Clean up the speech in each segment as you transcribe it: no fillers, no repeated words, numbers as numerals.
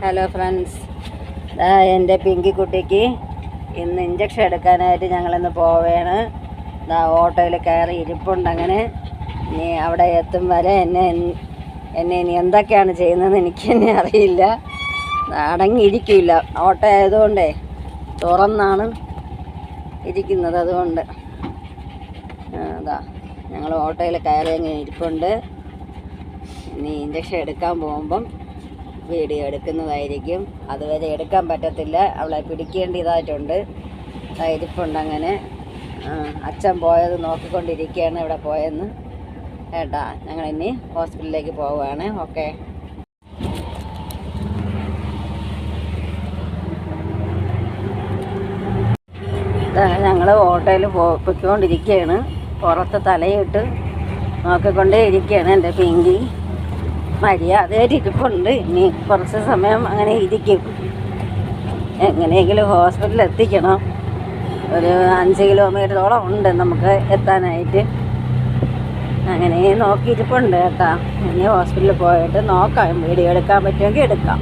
Hello friends, എൻ്റെ പിങ്കിക്കുട്ടിക്ക് ഇന്ന് injection എടുക്കാനായിട്ട് ഞങ്ങളിന്ന് പോവുകയാണ്. ഓട്ടോയിൽ കയറി ഇരിപ്പുണ്ട്. അങ്ങനെ ഇനി അവിടെ എത്തും വരെ എന്നെ ഇനി എന്തൊക്കെയാണ് ചെയ്യുന്നതെന്ന് എനിക്ക് തന്നെ അറിയില്ല. അടങ്ങിയിരിക്കില്ല, ഓട്ടോ ആയതുകൊണ്ടേ തുറന്നാണ് ഇരിക്കുന്നത്. അതുകൊണ്ട് ഞങ്ങൾ ഓട്ടോയിൽ കയറി അങ്ങനെ ഇരിപ്പുണ്ട്. ഇനി ഇഞ്ചക്ഷൻ എടുക്കാൻ പോകുമ്പം വീഡിയോ എടുക്കുന്നതായിരിക്കും. അതുവരെ എടുക്കാൻ പറ്റത്തില്ല, അവളെ പിടിക്കേണ്ടതായിട്ടുണ്ട്. ഇരിപ്പുണ്ട്. അങ്ങനെ അച്ഛൻ പോയത് നോക്കിക്കൊണ്ടിരിക്കുകയാണ്, ഇവിടെ പോയെന്ന് കേട്ടാ. ഞങ്ങളിനി ഹോസ്പിറ്റലിലേക്ക് പോവുകയാണ്. ഓക്കെ. ഞങ്ങൾ ഓട്ടോയിൽ പൊയ്ക്കൊണ്ടിരിക്കുകയാണ്. പുറത്ത് തലയിട്ട് നോക്കിക്കൊണ്ടേ ഇരിക്കുകയാണ് എൻ്റെ പിങ്കി. മര്യാദയായിട്ട് ഇരിപ്പുണ്ട്. ഇനി കുറച്ച് സമയം അങ്ങനെ ഇരിക്കും. എങ്ങനെയെങ്കിലും ഹോസ്പിറ്റലിൽ എത്തിക്കണം. ഒരു 5 കിലോമീറ്ററോളം ഉണ്ട് നമുക്ക് എത്താനായിട്ട്. അങ്ങനെ നോക്കിയിരിപ്പുണ്ട് കേട്ടാ. ഇനി ഹോസ്പിറ്റലിൽ പോയിട്ട് നോക്കാം, വീഡിയോ എടുക്കാൻ പറ്റുമെങ്കിൽ എടുക്കാം.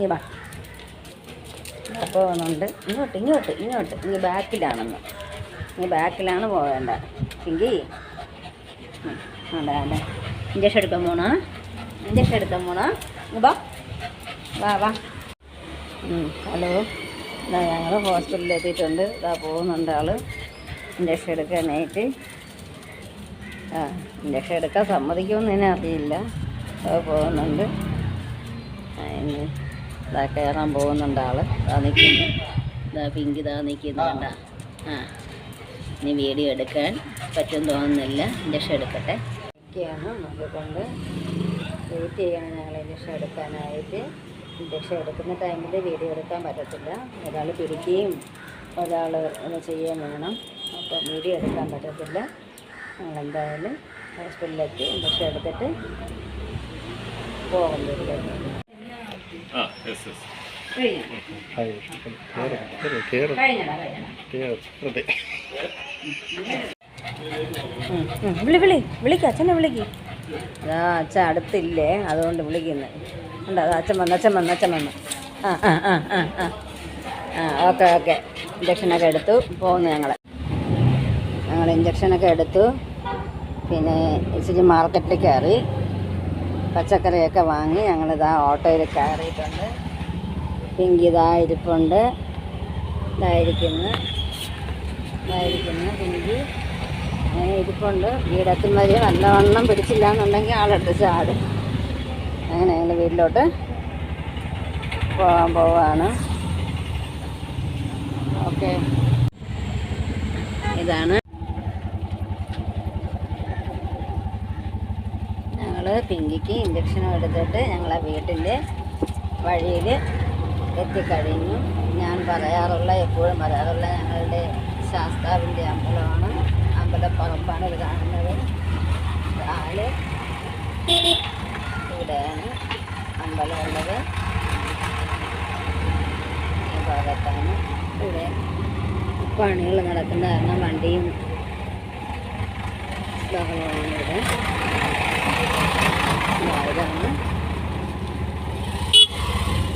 നീ ബാ പോകുന്നുണ്ട്. ഇങ്ങോട്ട് ഇനി ബാക്കിലാണെന്ന്. നീ ബാക്കിലാണ് പോവേണ്ട എങ്കിൽ. അതെ ഇഞ്ചക്ഷൻ എടുക്കാൻ പോണോ? വാ. ഹലോ, ഞങ്ങൾ ഹോസ്പിറ്റലിൽ എത്തിയിട്ടുണ്ട്. പോകുന്നുണ്ട് ആൾ ഇഞ്ചക്ഷൻ എടുക്കാനായിട്ട്. ഇഞ്ചക്ഷൻ എടുക്കാൻ സമ്മതിക്കുമെന്ന് തന്നെ അറിയില്ല. പോകുന്നുണ്ട്. ഇനി കയറാൻ പോകുന്നുണ്ട് ആൾ. നിൽക്കുന്നു. പിങ്കി നിൽക്കുന്നു കണ്ട. ഇനി വീഡിയോ എടുക്കാൻ പറ്റുമെന്ന് തോന്നുന്നില്ല. ഇഞ്ചക്ഷൻ എടുക്കട്ടെ. ഒക്കെയാണ് നോക്കിക്കൊണ്ട് വെയിറ്റ് ചെയ്യണം ഞങ്ങൾ ഇഞ്ചക്ഷൻ എടുക്കാനായിട്ട്. ഇഞ്ചക്ഷൻ എടുക്കുന്ന ടൈമിൽ വീഡിയോ എടുക്കാൻ പറ്റത്തില്ല. ഒരാൾ പിടിക്കുകയും ഒരാൾ ചെയ്യുകയും വേണം. അപ്പം വീഡിയോ എടുക്കാൻ പറ്റത്തില്ല. ഞങ്ങളെന്തായാലും ഹോസ്പിറ്റലിലേക്ക് ഇഞ്ചക്ഷൻ എടുത്തിട്ട് പോകും. വിളിക്ക അച്ഛനെ വിളിക്ക്. അച്ഛൻ അടുത്തില്ലേ, അതുകൊണ്ട് വിളിക്കുന്നത് ഉണ്ട്. അച്ഛൻ വന്നു. ഓക്കെ. ഇഞ്ചക്ഷനൊക്കെ എടുത്തു പോകുന്നു. ഞങ്ങൾ ഇഞ്ചക്ഷനൊക്കെ എടുത്തു. പിന്നെ ഇച്ചിരി മാർക്കറ്റിൽ കയറി പച്ചക്കറിയൊക്കെ വാങ്ങി ഞങ്ങളിതാ ഓട്ടോയിൽ കയറിയിട്ടുണ്ട്. പിങ്കി ഇരിപ്പുണ്ട്. ഇതായിരിക്കുന്നു പിങ്കി അങ്ങനെ ഇരിപ്പുണ്ട്. വീടെത്തും വരെ നല്ലവണ്ണം പിടിച്ചില്ല എന്നുണ്ടെങ്കിൽ ആളെടുത്ത് ചാടും. അങ്ങനെ ഞങ്ങൾ വീട്ടിലോട്ട് പോവാണ്. ഓക്കെ. ഇതാണ് ഞങ്ങൾ പിങ്കിക്ക് ഇഞ്ചക്ഷനും എടുത്തിട്ട് ഞങ്ങളെ വീട്ടിൻ്റെ വഴിയിൽ എത്തിക്കഴിഞ്ഞു. ഞാൻ എപ്പോഴും പറയാറുള്ള ഞങ്ങളുടെ ശാസ്താവിൻ്റെ അമ്പലമാണ്. അമ്പലപ്പറമ്പാണ് ഇത് കാണുന്നത്. ഇവിടെയാണ് അമ്പലമുള്ളത്. ഈ ഭാഗത്താണ്. ഇവിടെ പണികൾ നടക്കുന്ന കാരണം വണ്ടിയും ബഹളമാണ് ഇവിടെ. ഇതാണ്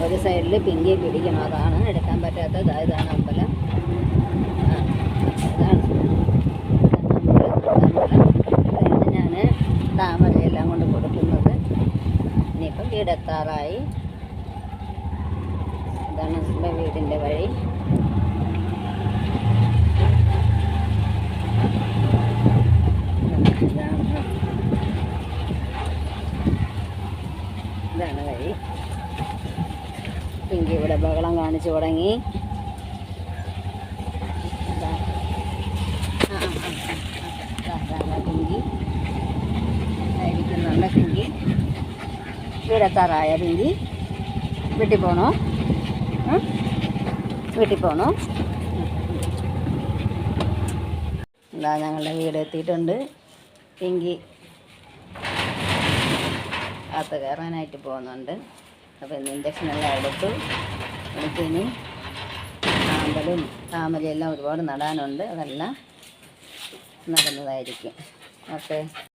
ഒരു സൈഡിൽ പിങ്കിയെ പിടിക്കണം, അതാണ് എടുക്കാൻ പറ്റാത്തത്. ഇതാണ് അമ്പലം. ഞാൻ താമരയെല്ലാം കൊണ്ട് കൊടുക്കുന്നത്. ഇനിയിപ്പം വീടെത്താറായി. ഇതാണ് നമ്മുടെ വീടിൻ്റെ വഴി. ഇതാണ് വഴി. പിങ്കി ഇവിടെ ബഹളം കാണിച്ചു തുടങ്ങി. പിങ്കി വീടെത്താറായ പിങ്കി? വീട്ടിൽ പോകണോ? വീട്ടിൽ പോകണോ? എന്താ ഞങ്ങളുടെ വീട് എത്തിയിട്ടുണ്ട്. പിങ്കി അകത്ത് കയറാനായിട്ട് പോകുന്നുണ്ട്. അപ്പോൾ ഇന്ന് ഇഞ്ചക്ഷനെല്ലാം എടുത്തു. എനിക്കിനി ആമ്പലും താമരയും എല്ലാം ഒരുപാട് നടാനുണ്ട്. അതെല്ലാം നടന്നതായിരിക്കും. ഓക്കെ.